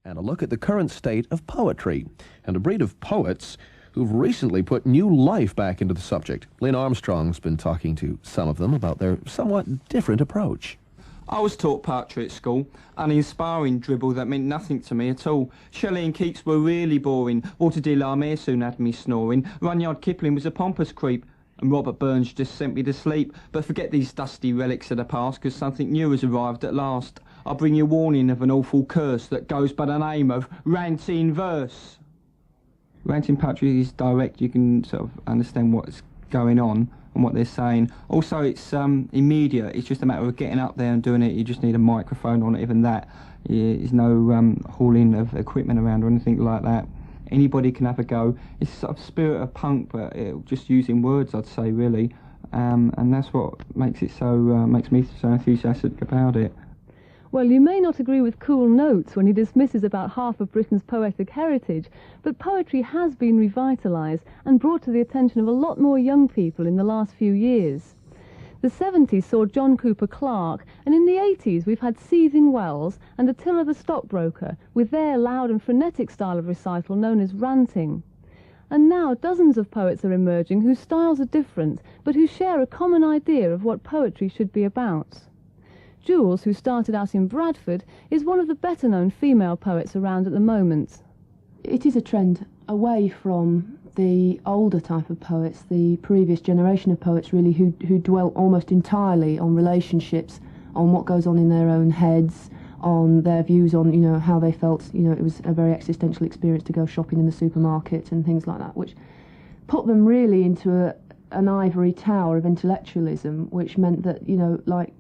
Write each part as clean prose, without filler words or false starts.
and a look at the current state of poetry and a breed of poets who've recently put new life back into the subject. Lynn Armstrong's been talking to some of them about their somewhat different approach. I was taught poetry at school, an inspiring dribble that meant nothing to me at all. Shelley and Keats were really boring, Walter de la Mare soon had me snoring, Rudyard Kipling was a pompous creep, and Robert Burns just sent me to sleep. But forget these dusty relics of the past, 'cause something new has arrived at last. I'll bring you warning of an awful curse that goes by the name of ranting verse. Ranting poetry is direct, you can sort of understand what's going on and what they're saying. Also, it's immediate, it's just a matter of getting up there and doing it. You just need a microphone on it, even that. There's no hauling of equipment around or anything like that. Anybody can have a go. It's sort of spirit of punk, but just using words, I'd say, really. And that's what makes it so makes me so enthusiastic about it. Well, you may not agree with Cool Notes when he dismisses about half of Britain's poetic heritage, but poetry has been revitalised and brought to the attention of a lot more young people in the last few years. The 70s saw John Cooper Clarke, and in the 80s we've had Seething Wells and Attila the Stockbroker, with their loud and frenetic style of recital known as ranting. And now dozens of poets are emerging whose styles are different, but who share a common idea of what poetry should be about. Joolz, who started out in Bradford, is one of the better-known female poets around at the moment. It is a trend away from the older type of poets, the previous generation of poets really, who dwell almost entirely on relationships, on what goes on in their own heads, on their views on, how they felt, it was a very existential experience to go shopping in the supermarket and things like that, which put them really into an ivory tower of intellectualism, which meant that, like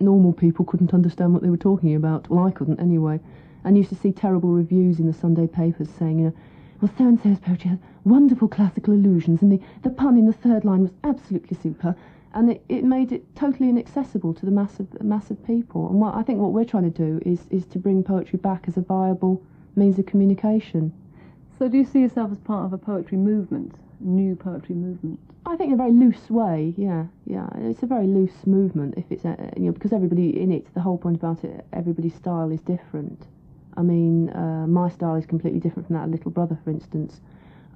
normal people couldn't understand what they were talking about. Well, I couldn't anyway. And used to see terrible reviews in the Sunday papers saying, well, so-and-so's poetry has wonderful classical allusions, and the pun in the third line was absolutely super, and it made it totally inaccessible to the mass of people. And I think what we're trying to do is to bring poetry back as a viable means of communication. So do you see yourself as part of a poetry movement, a new poetry movement? I think in a very loose way, yeah. It's a very loose movement, if it's, because everybody in it, the whole point about it, everybody's style is different. I mean, my style is completely different from that of Little Brother, for instance,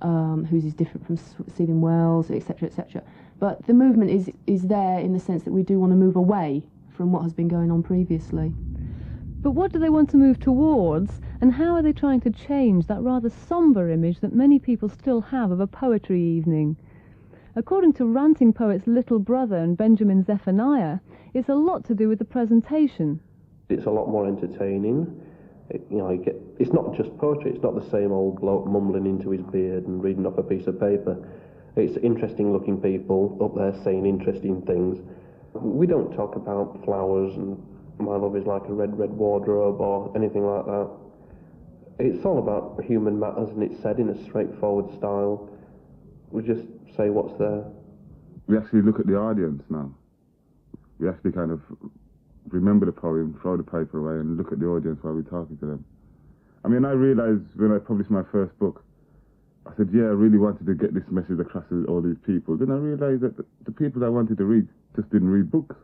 whose is different from Seething Wells, etc., etc. But the movement is there in the sense that we do want to move away from what has been going on previously. But what do they want to move towards, and how are they trying to change that rather sombre image that many people still have of a poetry evening? According to ranting poets Little Brother and Benjamin Zephaniah, it's a lot to do with the presentation. It's a lot more entertaining. It's not just poetry, it's not the same old bloke mumbling into his beard and reading off a piece of paper. It's interesting looking people up there saying interesting things. We don't talk about flowers and my love is like a red, red wardrobe or anything like that. It's all about human matters, and it's said in a straightforward style. We just say what's there. We actually look at the audience now. We actually kind of remember the poem, throw the paper away, and look at the audience while we're talking to them. I mean, I realised when I published my first book, I said, yeah, I really wanted to get this message across to all these people. Then I realised that the people I wanted to read just didn't read books.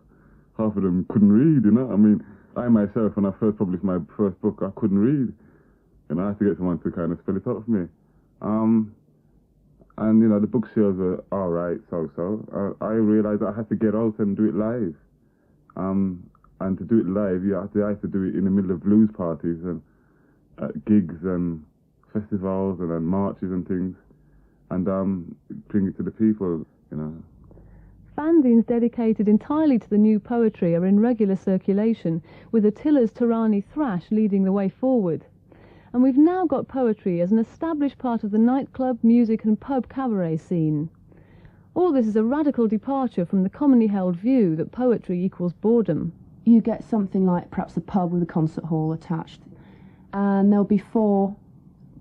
Half of them couldn't read, I mean, I myself, when I first published my first book, I couldn't read. And I had to get someone to kind of spell it out for me. And, the book sales were all right, so. I realised that I had to get out and do it live. And to do it live, I had to do it in the middle of blues parties and at gigs and festivals and marches and things, and bring it to the people, Fanzines dedicated entirely to the new poetry are in regular circulation, with Attila's Turani Thrash leading the way forward. And we've now got poetry as an established part of the nightclub, music and pub cabaret scene. All this is a radical departure from the commonly held view that poetry equals boredom. You get something like perhaps a pub with a concert hall attached, and there'll be 4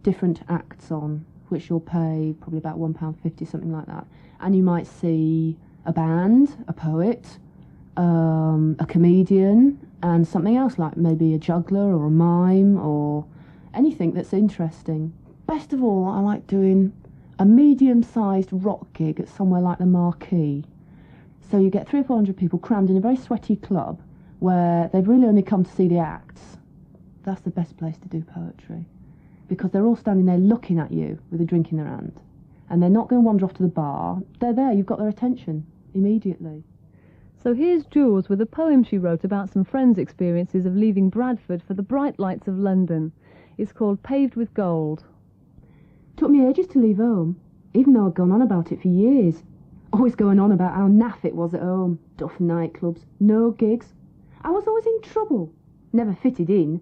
different acts on, which you'll pay probably about £1.50, something like that. And you might see a band, a poet, a comedian, and something else like maybe a juggler or a mime or anything that's interesting. Best of all, I like doing a medium-sized rock gig at somewhere like the Marquee. So you get 300 or 400 people crammed in a very sweaty club where they've really only come to see the acts. that's the best place to do poetry, because they're all standing there looking at you with a drink in their hand, and they're not going to wander off to the bar. They're there, you've got their attention immediately. So here's Joolz with a poem she wrote about some friends' experiences of leaving Bradford for the bright lights of London. It's called Paved with Gold. Took me ages to leave home, even though I'd gone on about it for years. Always going on about how naff it was at home, duff nightclubs, no gigs. I was always in trouble, never fitted in.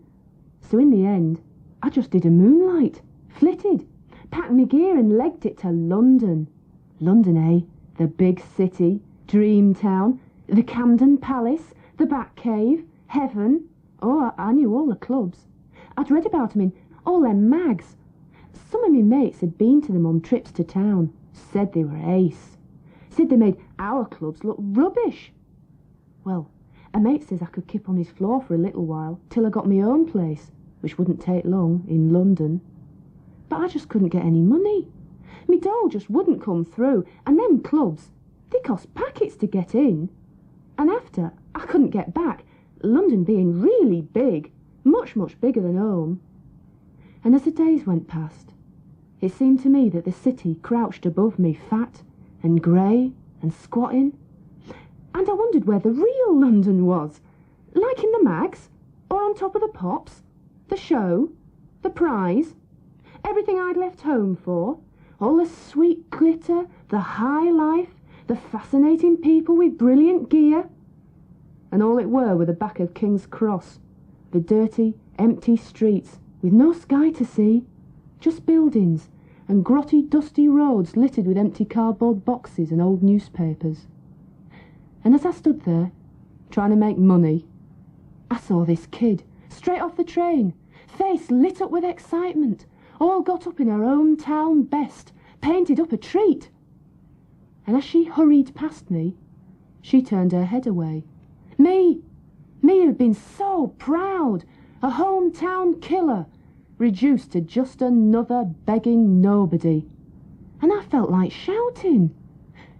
So in the end, I just did a moonlight, flitted, packed my gear and legged it to London. London, eh? The big city, dream town, the Camden Palace, the Batcave, Heaven. Oh, I knew all the clubs. I'd read about them in all them mags. Some of my mates had been to them on trips to town, said they were ace. Said they made our clubs look rubbish. Well, a mate says I could kip on his floor for a little while till I got my own place, which wouldn't take long, in London. But I just couldn't get any money. Me dough just wouldn't come through, and them clubs, they cost packets to get in. And after, I couldn't get back, London being really big, much, much bigger than home. And as the days went past, it seemed to me that the city crouched above me, fat and grey and squatting. And I wondered where the real London was, like in the mags, or on top of the pops, the show, the prize, everything I'd left home for, all the sweet glitter, the high life, the fascinating people with brilliant gear. And all it were the back of King's Cross, the dirty, empty streets, with no sky to see, just buildings and grotty, dusty roads littered with empty cardboard boxes and old newspapers. And as I stood there, trying to make money, I saw this kid, straight off the train, face lit up with excitement, all got up in her hometown best, painted up a treat. And as she hurried past me, she turned her head away. Me who'd been so proud, a hometown killer, reduced to just another begging nobody. And I felt like shouting,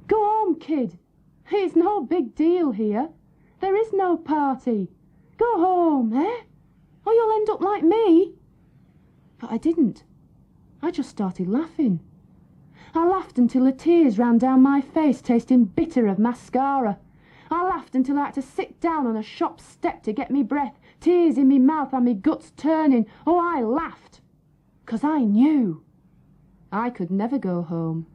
"Go home, kid. It's no big deal here. There is no party. Go home, eh? Or you'll end up like me." But I didn't. I just started laughing. I laughed until the tears ran down my face, tasting bitter of mascara. I laughed until I had to sit down on a shop step to get me breath, tears in me mouth and me guts turning. Oh, I laughed, 'cause I knew I could never go home.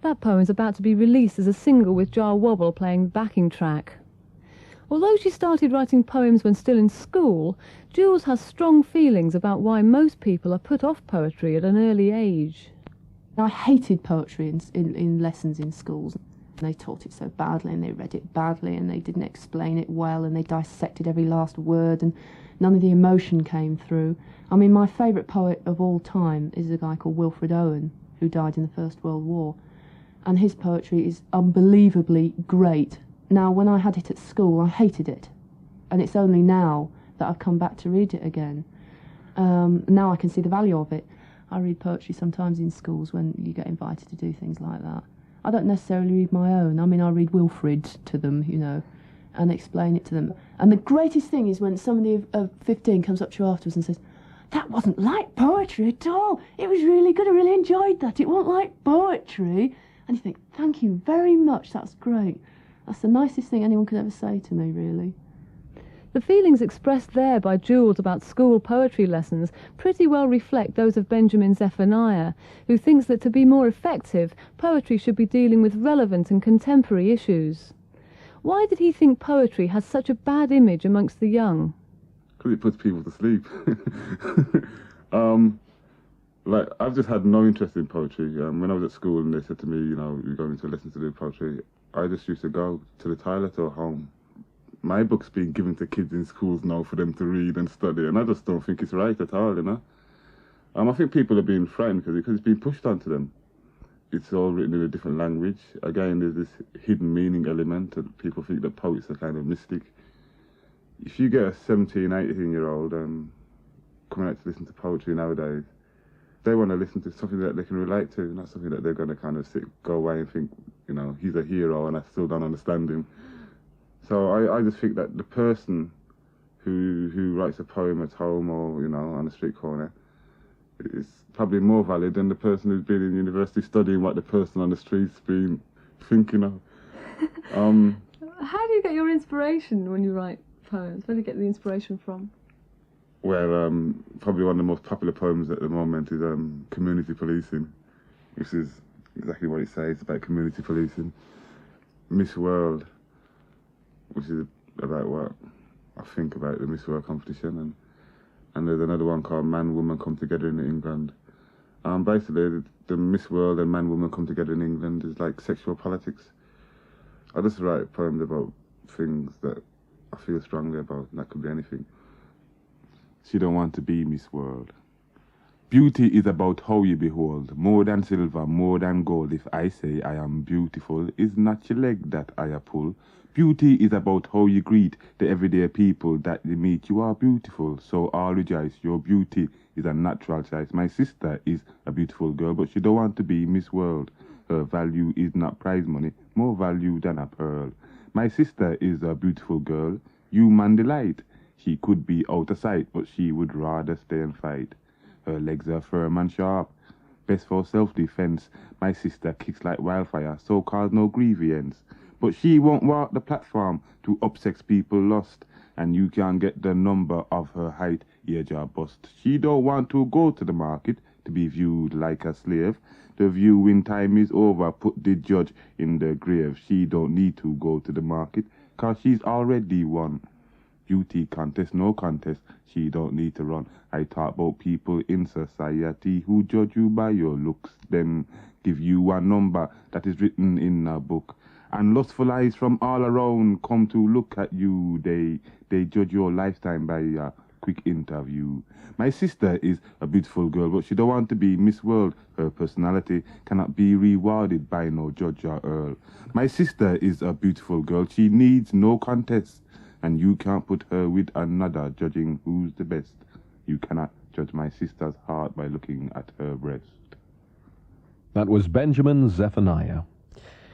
That poem's about to be released as a single with Jar Wobble playing the backing track. Although she started writing poems when still in school, Joolz has strong feelings about why most people are put off poetry at an early age. I hated poetry in lessons in schools. They taught it so badly and they read it badly and they didn't explain it well and they dissected every last word and none of the emotion came through. I mean, my favourite poet of all time is a guy called Wilfred Owen, who died in the First World War. And his poetry is unbelievably great. Now, when I had it at school, I hated it. And it's only now that I've come back to read it again. Now I can see the value of it. I read poetry sometimes in schools when you get invited to do things like that. I don't necessarily read my own. I mean, I read Wilfred to them, you know, and explain it to them. And the greatest thing is when somebody of 15 comes up to you afterwards and says, "That wasn't like poetry at all. It was really good. I really enjoyed that. It wasn't like poetry." And you think, "Thank you very much. That's great." That's the nicest thing anyone could ever say to me, really. The feelings expressed there by Joolz about school poetry lessons pretty well reflect those of Benjamin Zephaniah, who thinks that to be more effective, poetry should be dealing with relevant and contemporary issues. Why did he think poetry has such a bad image amongst the young? Because it puts people to sleep. Like, I've just had no interest in poetry. When I was at school and they said to me, you know, you're going to lessons to do poetry, I just used to go to the toilet or home. My book's being given to kids in schools now for them to read and study, and I just don't think it's right at all, you know. I think people are being frightened because it's being pushed onto them. It's all written in a different language. Again, there's this hidden meaning element, and people think that poets are kind of mystic. If you get a 17, 18-year-old coming out to listen to poetry nowadays, they want to listen to something that they can relate to, not something that they're going to kind of go away and think, you know, he's a hero and I still don't understand him. So I just think that the person who writes a poem at home or, you know, on a street corner, it's probably more valid than the person who's been in university studying what the person on the street's been thinking of. How do you get your inspiration when you write poems? Where do you get the inspiration from? Well, probably one of the most popular poems at the moment is Community Policing, which is exactly what it says. It's about community policing. Miss World, which is about what I think about the Miss World competition, and there's another one called Man, Woman Come Together in England. Basically, the Miss World and Man, Woman Come Together in England is like sexual politics. I just write poems about things that I feel strongly about, and that could be anything. She don't want to be Miss World. Beauty is about how you behold, more than silver, more than gold. If I say I am beautiful, is not your leg that I pull. Beauty is about how you greet the everyday people that you meet. You are beautiful, so all rejoice. Your beauty is a natural choice. My sister is a beautiful girl, but she don't want to be Miss World. Her value is not prize money, more value than a pearl. My sister is a beautiful girl, human delight. She could be out of sight, but she would rather stay and fight. Her legs are firm and sharp, best for self-defense. My sister kicks like wildfire, so cause no grievance. But she won't walk the platform to upsex people lost, and you can't get the number of her height, age or bust. She don't want to go to the market to be viewed like a slave. The viewing time is over, put the judge in the grave. She don't need to go to the market, cause she's already won. Beauty contest, no contest, she don't need to run. I talk about people in society who judge you by your looks, then give you a number that is written in a book. And lustful eyes from all around come to look at you. They judge your lifetime by a quick interview. My sister is a beautiful girl, but she don't want to be Miss World. Her personality cannot be rewarded by no judge or earl. My sister is a beautiful girl, she needs no contest. And you can't put her with another, judging who's the best. You cannot judge my sister's heart by looking at her breast. That was Benjamin Zephaniah.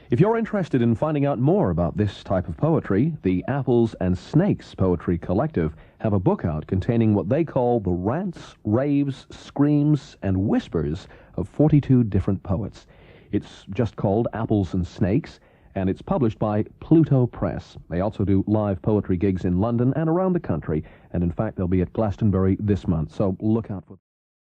If you're interested in finding out more about this type of poetry, the Apples and Snakes Poetry Collective have a book out containing what they call the rants, raves, screams, and whispers of 42 different poets. It's just called Apples and Snakes, and it's published by Pluto Press. They also do live poetry gigs in London and around the country, and in fact they'll be at Glastonbury this month, so look out for them.